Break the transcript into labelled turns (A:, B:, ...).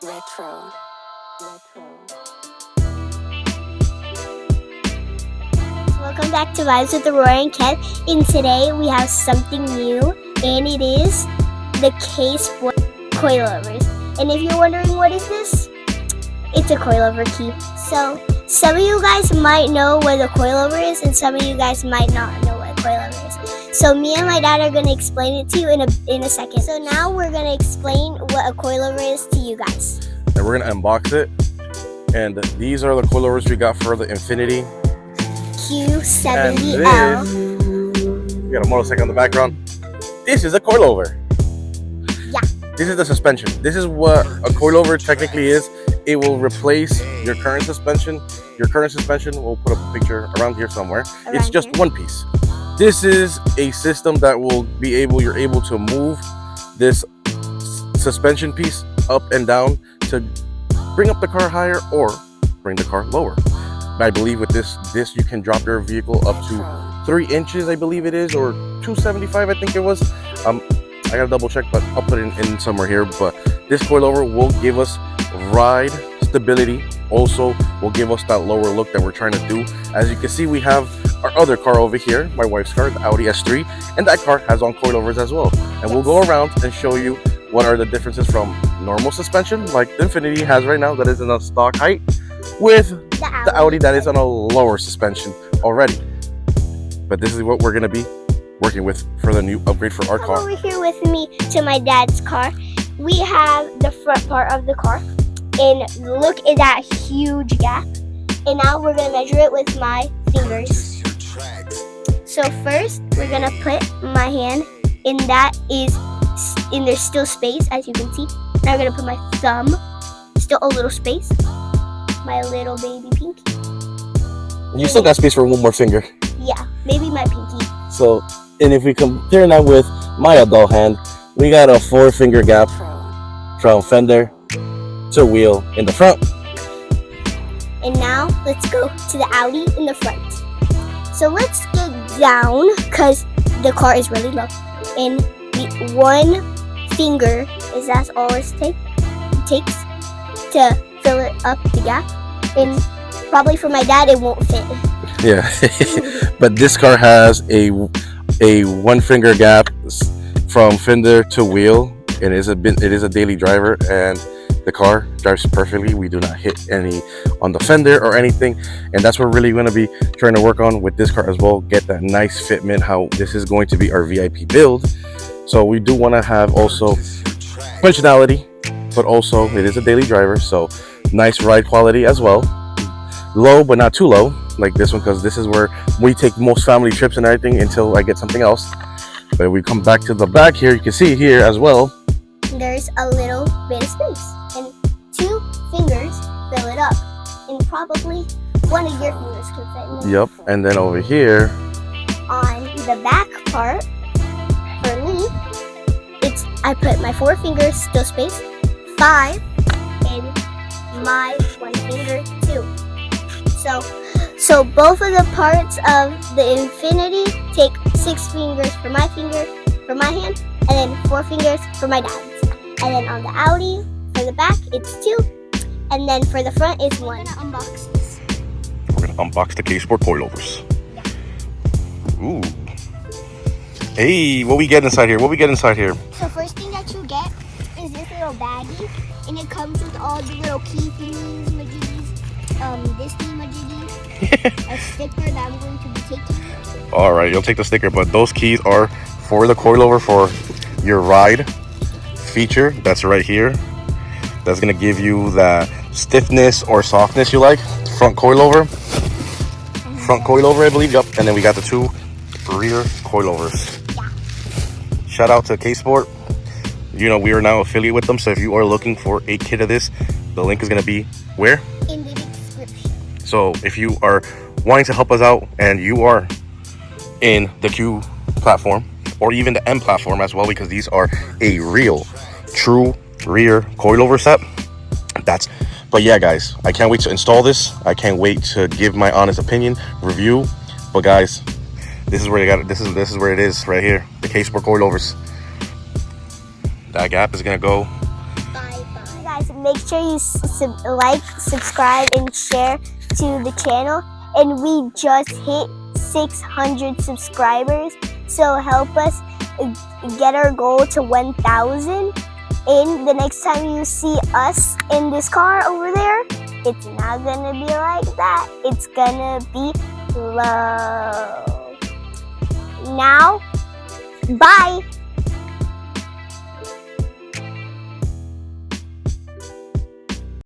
A: Retro.
B: Welcome back to Vibes with Aurora and Kev. And today we have something new, and it is the Ksport Coilovers. And if you're wondering what is this, it's a coilover key. So some of you guys might know what a coilover is, and some of you guys might not know what a coilover is. So me and my dad are going to explain it to you in a second. So now we're going to explain what a coilover is to you guys.
C: And we're going to unbox it. And these are the coilovers we got for the Infiniti
B: Q70L.
C: We got a motorcycle in the background. This is a coilover.
B: Yeah.
C: This is the suspension. This is what a coilover technically is. It will replace your current suspension. Your current suspension, we'll put a picture around here somewhere. It's just one piece. This is a system that will be you're able to move this suspension piece up and down to bring up the car higher or bring the car lower. I believe with this you can drop your vehicle up to 3 inches, I believe it is, or 275, I think it was. I gotta double check, but I'll put it in somewhere here. But this coilover will give us ride stability. Also will give us that lower look that we're trying to do. As you can see, we have our other car over here, my wife's car, the Audi S3, and that car has on coilovers as well. And we'll go around and show you what are the differences from normal suspension, like the Infiniti has right now, that is in a stock height, with the Audi that is on a lower suspension already. But this is what we're going to be working with for the new upgrade for our car.
B: Over here with me to my dad's car, we have the front part of the car, and look at that huge gap. And now we're going to measure it with my fingers. So first we're going to put my hand, and there's still space, as you can see. Now I'm going to put my thumb, still a little space, my little baby pinky.
C: You still got space for one more finger.
B: Yeah, maybe my pinky.
C: So, and if we compare that with my adult hand, we got a 4-finger gap from fender to wheel in the front.
B: And now let's go to the Audi in the front. So let's get down, because the car is really low. And the 1 finger that's all it takes to fill it up the gap. And probably for my dad it won't fit.
C: Yeah. But this car has a 1-finger gap from fender to wheel. It is a daily driver, and the car drives perfectly. We do not hit any on the fender or anything, and that's what we're really going to be trying to work on with this car as well. Get that nice fitment, how this is going to be our VIP build. So we do want to have also functionality, but also it is a daily driver, so nice ride quality as well. Low but not too low like this one, because this is where we take most family trips and everything until I get something else. But if we come back to the back here, you can see here as well,
B: there's a little bit of space, and 2 fingers fill it up, and probably 1 of your fingers can fit in there.
C: Yep. And then over here
B: On the back part, for me, I put my 4 fingers, still space, 5, and my 1 finger, 2. So both of the parts of the Infiniti take 6 fingers for my hand, and then 4 fingers for my dad's. And then on the Audi, for the back, it's 2, and then for the front, it's 1. I'm gonna unbox this.
C: we're gonna unbox the Ksport Coilovers. Yeah. Ooh. Hey, what we get inside here?
B: So first thing that you get is this little baggie, and it comes with all the little key thingies, majiggies, this thing majiggy, a sticker that I'm going to be taking.
C: All right, you'll take the sticker, but those keys are for the coilover for your ride feature. That's right here. That's gonna give you that stiffness or softness you like. Front coilover, I believe. Yep. And then we got the 2 rear coilovers. Shout out to Ksport. You know, we are now affiliate with them, so if you are looking for a kit of this, the link is going to be where?
B: In the description.
C: So if you are wanting to help us out and you are in the Q platform or even the M platform as well, because these are a real, true rear coilover set. But yeah, guys, I can't wait to install this. I can't wait to give my honest opinion, review. But guys, this is where you got it. This is where it is right here. The Ksport Coilovers. That gap is gonna go.
B: Bye bye. Guys, make sure you like, subscribe, and share to the channel. And we just hit 600 subscribers, so help us get our goal to 1,000. And the next time you see us in this car over there, it's not gonna be like that. It's gonna be low. Now, bye.